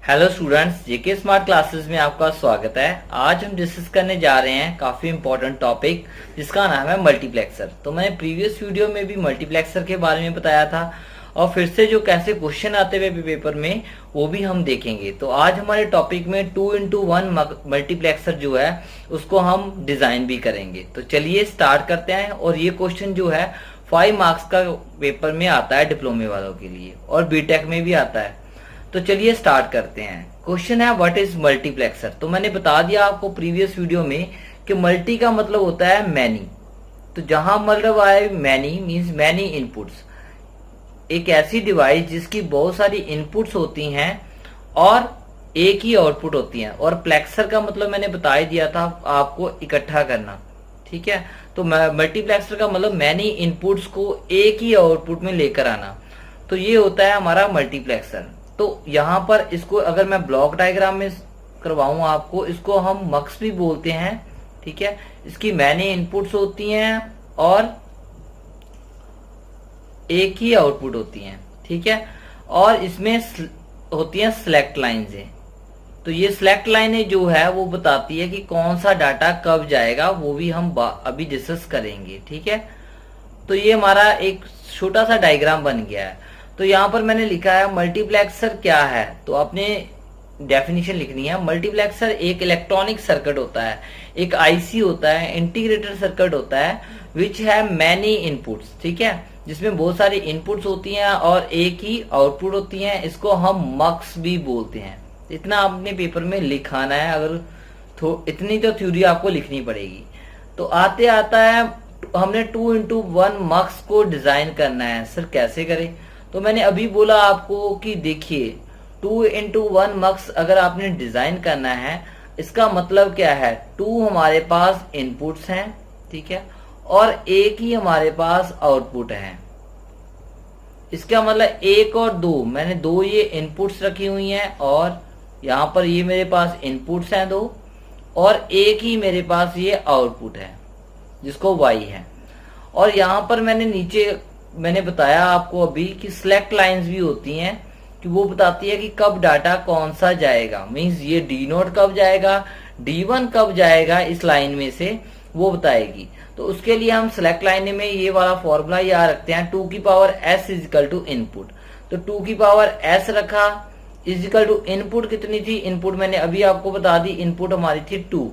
Hello students, जेके smart classes में आपका स्वागत है। आज हम डिस्कस करने जा रहे हैं काफी इंपॉर्टेंट टॉपिक जिसका नाम है मल्टीप्लेक्सर। तो मैंने प्रीवियस वीडियो में भी मल्टीप्लेक्सर के बारे में बताया था और फिर से जो कैसे क्वेश्चन आते हुए पेपर में वो भी हम देखेंगे। तो आज हमारे टॉपिक में 2x1 मल्टीप्लेक्सर जो है उसको हम डिजाइन भी करेंगे। तो चलिए स्टार्ट करते हैं। और ये क्वेश्चन जो है 5 मार्क्स का पेपर में आता है डिप्लोमे वालों के लिए और बीटेक में भी आता है। तो चलिए स्टार्ट करते हैं। क्वेश्चन है व्हाट इज मल्टीप्लेक्सर। तो मैंने बता दिया आपको प्रीवियस वीडियो में कि मल्टी का मतलब होता है मैनी। तो जहां मतलब आए मैनी मींस मैनी इनपुट्स, एक ऐसी डिवाइस जिसकी बहुत सारी इनपुट्स होती हैं और एक ही आउटपुट होती हैं। और प्लेक्सर का मतलब मैंने बता ही दिया था आपको, इकट्ठा करना। ठीक है, तो मल्टीप्लेक्सर का मतलब मैनी इनपुट्स को एक ही आउटपुट में लेकर आना। तो ये होता है हमारा मल्टीप्लेक्सर। तो यहाँ पर इसको अगर मैं ब्लॉक डायग्राम में करवाऊं आपको, इसको हम मक्स भी बोलते हैं। ठीक है, इसकी मैनी इनपुट्स होती हैं और एक ही आउटपुट होती हैं। ठीक है, और इसमें होती हैं सिलेक्ट लाइन्स है। तो ये सिलेक्ट लाइनें जो है वो बताती है कि कौन सा डाटा कब जाएगा, वो भी हम अभी डिस्कस करेंगे। ठीक है, तो ये हमारा एक छोटा सा डायग्राम बन गया है। तो यहाँ पर मैंने लिखा है मल्टीप्लेक्सर क्या है। तो आपने डेफिनेशन लिखनी है। मल्टीप्लेक्सर एक इलेक्ट्रॉनिक सर्किट होता है, एक आईसी होता है, इंटीग्रेटेड सर्किट होता है विच है मैनी इनपुट्स। ठीक है, जिसमें बहुत सारी इनपुट्स होती हैं और एक ही आउटपुट होती हैं। इसको हम मक्स भी बोलते हैं। इतना आपने पेपर में लिखाना है। अगर इतनी तो थ्योरी आपको लिखनी पड़ेगी। तो आते आता है हमने 2x1 मक्स को डिजाइन करना है। सर कैसे करें? तो मैंने अभी बोला आपको कि देखिए 2x1 मक्स अगर आपने डिजाइन करना है, इसका मतलब क्या है, 2 हमारे पास इनपुट्स हैं। ठीक है, और एक ही हमारे पास आउटपुट है। इसका मतलब 1 और 2, मैंने 2 ये इनपुट्स रखी हुई हैं और यहां पर ये मेरे पास इनपुट्स हैं 2 और एक ही मेरे पास ये आउटपुट है जिसको y है। और यहां पर मैंने बताया आपको अभी कि सिलेक्ट लाइंस भी होती हैं कि वो बताती है कि कब डाटा कौन सा जाएगा। मींस ये D0 कब जाएगा, D1 कब जाएगा, इस लाइन में से वो बताएगी। तो उसके लिए हम सिलेक्ट लाइन में ये वाला फॉर्मूला याद रखते हैं, 2 की power s is equal to input. तो 2 की पावर s रखा इजिकल टू इनपुट कितनी थी, इनपुट मैंने अभी आपको बता दी, इनपुट हमारी थी 2।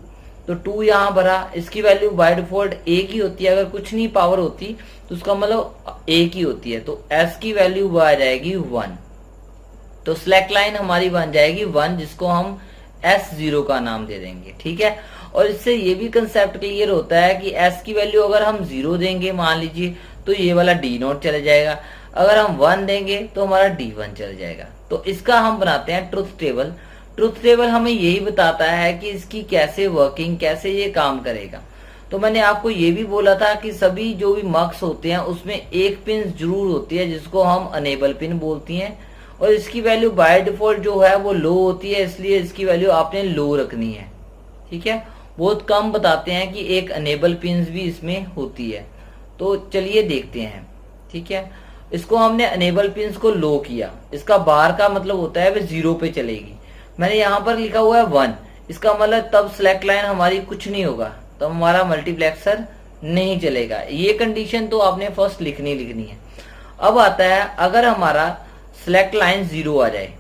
तो 2 यहां भरा। इसकी वैल्यू बाय डिफॉल्ट एक ही होती है। अगर कुछ नहीं पावर होती तो उसका मतलब एक ही होती है। तो s की वैल्यू आ जाएगी 1। तो सिलेक्ट लाइन हमारी बन जाएगी 1, जिसको हम S0 का नाम दे देंगे। ठीक है, और इससे ये भी कंसेप्ट क्लियर होता है कि s की वैल्यू अगर हम 0 देंगे मान लीजिए तो ये वाला D0 चले जाएगा। अगर हम 1 देंगे तो हमारा D1 चल जाएगा। तो इसका हम बनाते हैं ट्रुथ टेबल। ट्रुथ टेबल हमें यही बताता है कि इसकी कैसे वर्किंग, कैसे ये काम करेगा। तो मैंने आपको ये भी बोला था कि सभी जो भी मक्स होते हैं उसमें एक पिन जरूर होती है जिसको हम अनेबल पिन बोलती हैं। और इसकी वैल्यू बाय डिफॉल्ट जो है वो लो होती है, इसलिए इसकी वैल्यू आपने लो रखनी है। ठीक है, बहुत कम बताते हैं कि एक अनेबल पिन भी इसमें होती है। तो चलिए देखते हैं। ठीक है, इसको हमने अनेबल पिन को लो किया। इसका बार का मतलब होता है वह 0 पे चलेगी। मैंने यहाँ पर लिखा हुआ है 1, इसका मतलब तब सिलेक्ट लाइन हमारी कुछ नहीं होगा, तो हमारा मल्टीप्लेक्सर नहीं चलेगा। ये कंडीशन तो आपने फर्स्ट लिखनी है। अब आता है अगर हमारा सिलेक्ट लाइन 0 आ जाए।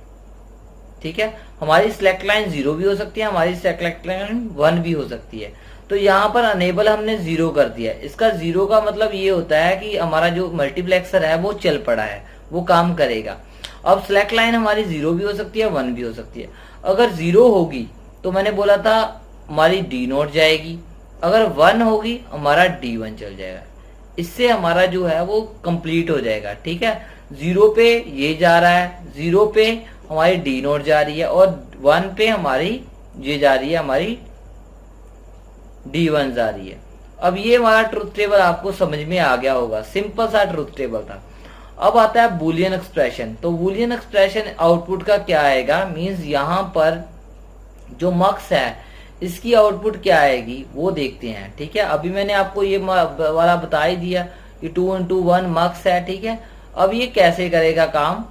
ठीक है, हमारी सिलेक्ट लाइन 0 भी हो सकती है, हमारी सिलेक्ट लाइन 1 भी हो सकती है। तो यहाँ पर अनेबल हमने 0 कर दिया। इसका 0 का मतलब ये होता है कि हमारा जो मल्टीप्लेक्सर है वो चल पड़ा है, वो काम करेगा। अब सिलेक्ट लाइन हमारी 0 भी हो सकती है, 1 भी हो सकती है। अगर 0 होगी तो मैंने बोला था हमारी D0 जाएगी, अगर 1 होगी हमारा D1 चल जाएगा। इससे हमारा जो है वो कंप्लीट हो जाएगा। ठीक है, 0 पे ये जा रहा है, 0 पे हमारी D0 जा रही है और 1 पे हमारी ये जा रही है, हमारी D1 जा रही है। अब ये हमारा ट्रुथ टेबल आपको समझ में आ गया होगा, सिंपल सा ट्रुथ टेबल था। अब आता है बूलियन एक्सप्रेशन। तो बूलियन एक्सप्रेशन आउटपुट का क्या आएगा, मींस यहाँ पर जो मक्स है इसकी आउटपुट क्या आएगी वो देखते हैं। ठीक है, अभी मैंने आपको ये वाला बता ही दिया कि 2x1 मक्स है। ठीक है, अब ये कैसे करेगा काम,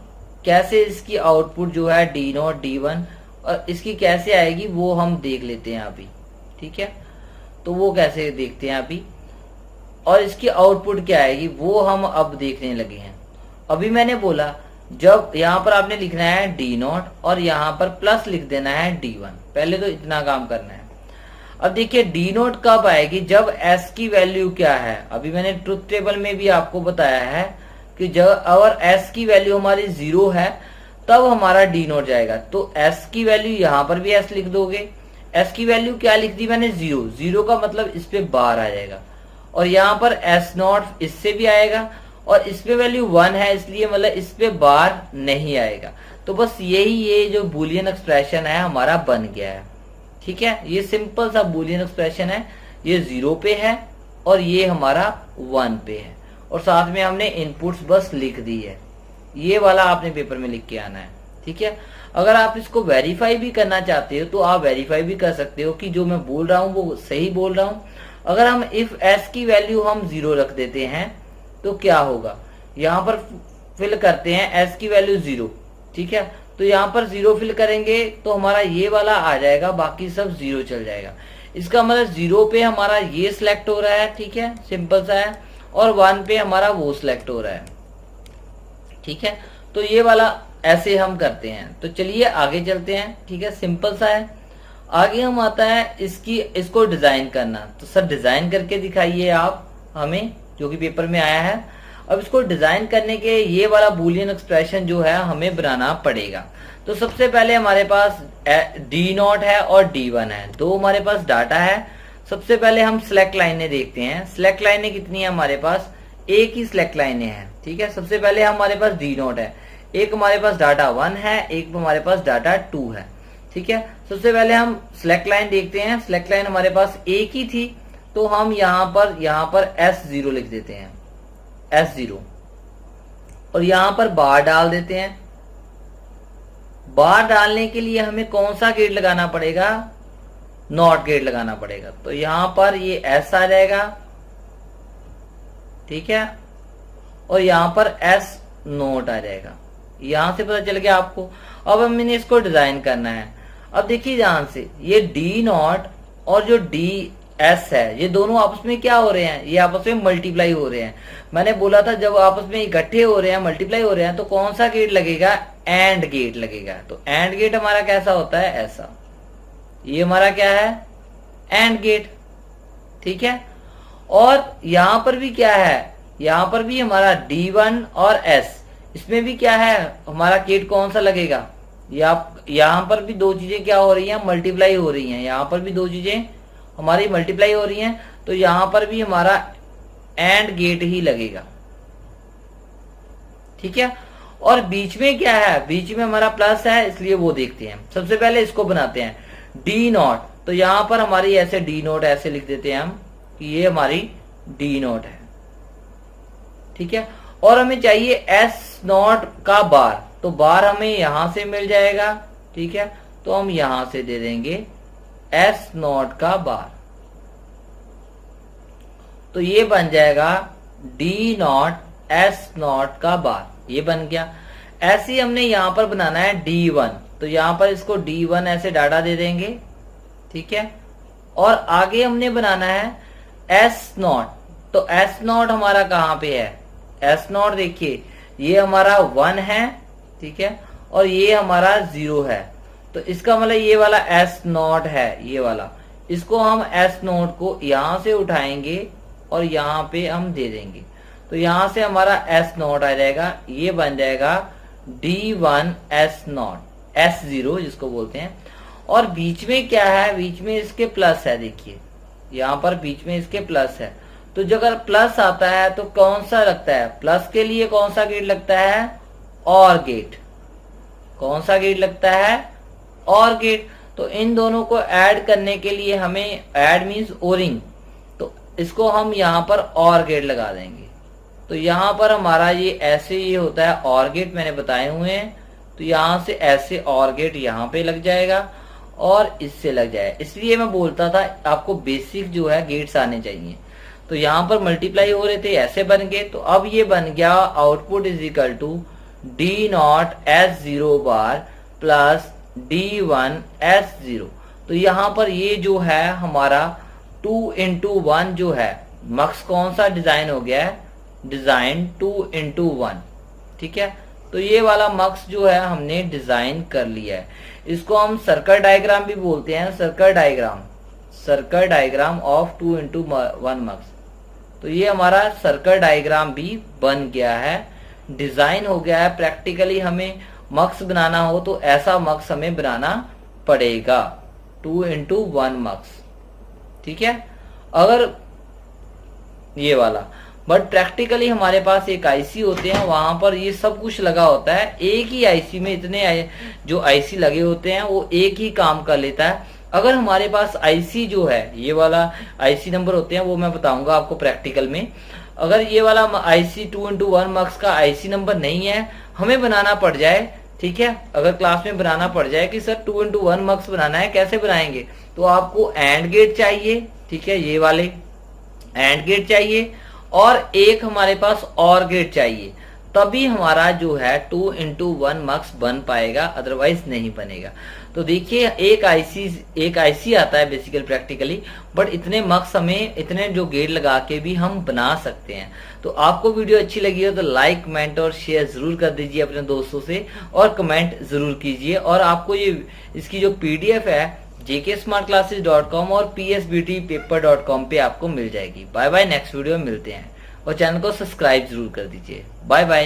कैसे इसकी आउटपुट जो है D0 D1 और इसकी कैसे आएगी वो हम देख लेते हैं अभी। ठीक है, तो वो कैसे देखते हैं अभी, और इसकी आउटपुट क्या आएगी वो हम अब देखने लगे हैं। अभी मैंने बोला जब यहाँ पर आपने लिखना है D0 और यहाँ पर प्लस लिख देना है D1, पहले तो इतना काम करना है। अब देखिए D0 कब आएगी, जब S की वैल्यू क्या है, अभी मैंने ट्रुथ टेबल में भी आपको बताया है कि जब अगर S की वैल्यू हमारी 0 है तब हमारा D0 जाएगा। तो S की वैल्यू यहाँ पर भी S लिख दोगे, S की वैल्यू क्या लिख दी मैंने 0, 0 का मतलब इस पे बार आ जाएगा, और यहाँ पर S0 इससे भी आएगा और इस पे वैल्यू 1 है इसलिए मतलब इस पे बार नहीं आएगा। तो बस यही ये जो बूलियन एक्सप्रेशन है हमारा बन गया है। ठीक है, ये सिंपल सा बूलियन एक्सप्रेशन है, ये 0 पे है और ये हमारा 1 पे है, और साथ में हमने इनपुट्स बस लिख दी है। ये वाला आपने पेपर में लिख के आना है। ठीक है, अगर आप इसको वेरीफाई भी करना चाहते हो तो आप वेरीफाई भी कर सकते हो कि जो मैं बोल रहा हूँ वो सही बोल रहा हूँ। अगर हम इफ S की वैल्यू हम 0 रख देते हैं तो क्या होगा, यहाँ पर फिल करते हैं S की वैल्यू 0। ठीक है, तो यहाँ पर 0 फिल करेंगे तो हमारा ये वाला आ जाएगा, बाकी सब 0 चल जाएगा। इसका मतलब 0 पे हमारा ये सिलेक्ट हो रहा है। ठीक है, सिंपल सा है, और 1 पे हमारा वो सिलेक्ट हो रहा है। ठीक है, तो ये वाला ऐसे हम करते हैं। तो चलिए आगे चलते हैं। ठीक है, सिंपल सा है। आगे हम आता है इसको डिजाइन करना। तो सर डिजाइन करके दिखाइए आप हमें, जो कि पेपर में आया है। अब इसको डिजाइन करने के ये वाला बूलियन एक्सप्रेशन जो है हमें बनाना पड़ेगा। तो सबसे पहले हमारे पास D0 है और D1 है, दो हमारे पास डाटा है। सबसे पहले हम सिलेक्ट लाइनें देखते हैं। सिलेक्ट लाइनें कितनी है हमारे पास, एक ही सिलेक्ट लाइनें हैं। ठीक है, सबसे पहले हमारे पास D0 है, एक हमारे पास डाटा 1 है, एक हमारे पास डाटा 2 है। ठीक है, सबसे पहले हम सिलेक्ट लाइन देखते हैं। सिलेक्ट लाइन हमारे पास एक ही थी तो हम यहाँ पर S0 लिख देते हैं, S0, और यहाँ पर बार डाल देते हैं। बार डालने के लिए हमें कौन सा गेट लगाना पड़ेगा, नॉट गेट लगाना पड़ेगा। तो यहाँ पर ये S आ जाएगा। ठीक है, और यहाँ पर S नोट आ जाएगा। यहां से पता चल गया आपको। अब हमने इसको डिजाइन करना है। अब देखिए ध्यान से, ये D0 और जो DS है ये दोनों आपस में क्या हो रहे हैं, ये आपस में मल्टीप्लाई हो रहे हैं। मैंने बोला था जब आपस में इकट्ठे हो रहे हैं, मल्टीप्लाई हो रहे हैं, तो कौन सा गेट लगेगा, एंड गेट लगेगा। तो एंड गेट हमारा कैसा होता है, ऐसा। ये हमारा क्या है, एंड गेट। ठीक है, और यहां पर भी क्या है, यहां पर भी हमारा D1 और S, इसमें भी क्या है हमारा गेट कौन सा लगेगा, यहाँ पर भी दो चीजें क्या हो रही हैं, मल्टीप्लाई हो रही हैं। यहाँ पर भी दो चीजें हमारी मल्टीप्लाई हो रही हैं, तो यहाँ पर भी हमारा एंड गेट ही लगेगा। ठीक है, और बीच में क्या है, बीच में हमारा प्लस है, इसलिए वो देखते हैं। सबसे पहले इसको बनाते हैं D0। तो यहाँ पर हमारी ऐसे D0 ऐसे लिख देते हैं हम कि ये हमारी D0 है। ठीक है, और हमें चाहिए S0 का बार, तो बार हमें यहां से मिल जाएगा। ठीक है, तो हम यहां से दे देंगे S0 का बार, तो ये बन जाएगा D0 S0 का बार, ये बन गया। ऐसे ही हमने यहां पर बनाना है D1, तो यहां पर इसको D1 ऐसे डाटा दे देंगे। ठीक है, और आगे हमने बनाना है S0, तो S0 हमारा कहां पे है, S0 देखिए ये हमारा 1 है। ठीक है, और ये हमारा 0 है, तो इसका मतलब ये वाला S0 है, ये वाला। इसको हम S0 को यहां से उठाएंगे और यहां पे हम दे देंगे, तो यहां से हमारा S0 आ जाएगा। ये बन जाएगा D1 S0, S0 जिसको बोलते हैं। और बीच में क्या है, बीच में इसके प्लस है। देखिए यहाँ पर बीच में इसके प्लस है, तो जब अगर प्लस आता है तो कौन सा लगता है, प्लस के लिए कौन सा गेट लगता है, और गेट। कौन सा गेट लगता है, और गेट। तो इन दोनों को ऐड करने के लिए हमें, ऐड मीन्स ओरिंग, तो इसको हम यहाँ पर और गेट लगा देंगे। तो यहाँ पर हमारा ये ऐसे ये होता है और गेट, मैंने बताए हुए हैं। तो यहाँ से ऐसे और गेट यहाँ पे लग जाएगा और इससे लग जाएगा। इसलिए मैं बोलता था आपको बेसिक जो है गेट्स आने चाहिए। तो यहाँ पर मल्टीप्लाई हो रहे थे, ऐसे बन गए। तो अब ये बन गया output is equal to D0 S0 bar plus D1 S0। तो यहाँ पर ये जो है हमारा 2x1 जो है मक्स कौन सा डिजाइन हो गया है, डिजाइन 2x1। ठीक है, तो ये वाला मक्स जो है हमने डिजाइन कर लिया है। इसको हम सर्कल डायग्राम भी बोलते हैं, सर्कल डायग्राम ऑफ 2x1 मक्स। तो ये हमारा सर्कल डायग्राम भी बन गया है, डिजाइन हो गया है। प्रैक्टिकली हमें मक्स बनाना हो तो ऐसा मक्स हमें बनाना पड़ेगा, 2x1 मक्स। ठीक है, अगर ये वाला, बट प्रैक्टिकली हमारे पास एक आईसी होते हैं, वहां पर ये सब कुछ लगा होता है। एक ही आईसी में इतने जो आईसी लगे होते हैं वो एक ही काम कर लेता है। अगर हमारे पास आईसी जो है, ये वाला आईसी नंबर होते हैं, वो मैं बताऊंगा आपको प्रैक्टिकल में। अगर ये वाला आईसी 2x1 मक्स का आईसी नंबर नहीं है, हमें बनाना पड़ जाए, ठीक है, अगर क्लास में बनाना पड़ जाए कि सर 2x1 मक्स बनाना है, कैसे बनाएंगे, तो आपको एंड गेट चाहिए। ठीक है, ये वाले एंड गेट चाहिए और एक हमारे पास और गेट चाहिए, तभी हमारा जो है 2x1 मक्स बन पाएगा, अदरवाइज नहीं बनेगा। तो देखिए एक आईसी आता है बेसिकली प्रैक्टिकली, बट इतने मक्स हमें, इतने जो गेट लगा के भी हम बना सकते हैं। तो आपको वीडियो अच्छी लगी हो तो लाइक, कमेंट और शेयर जरूर कर दीजिए अपने दोस्तों से, और कमेंट जरूर कीजिए। और आपको ये इसकी जो पीडीएफ है jksmartclasses.com और psbtpaper.com पे आपको मिल जाएगी। बाय बाय, नेक्स्ट वीडियो में मिलते हैं, और चैनल को सब्सक्राइब जरूर कर दीजिए। Bye bye.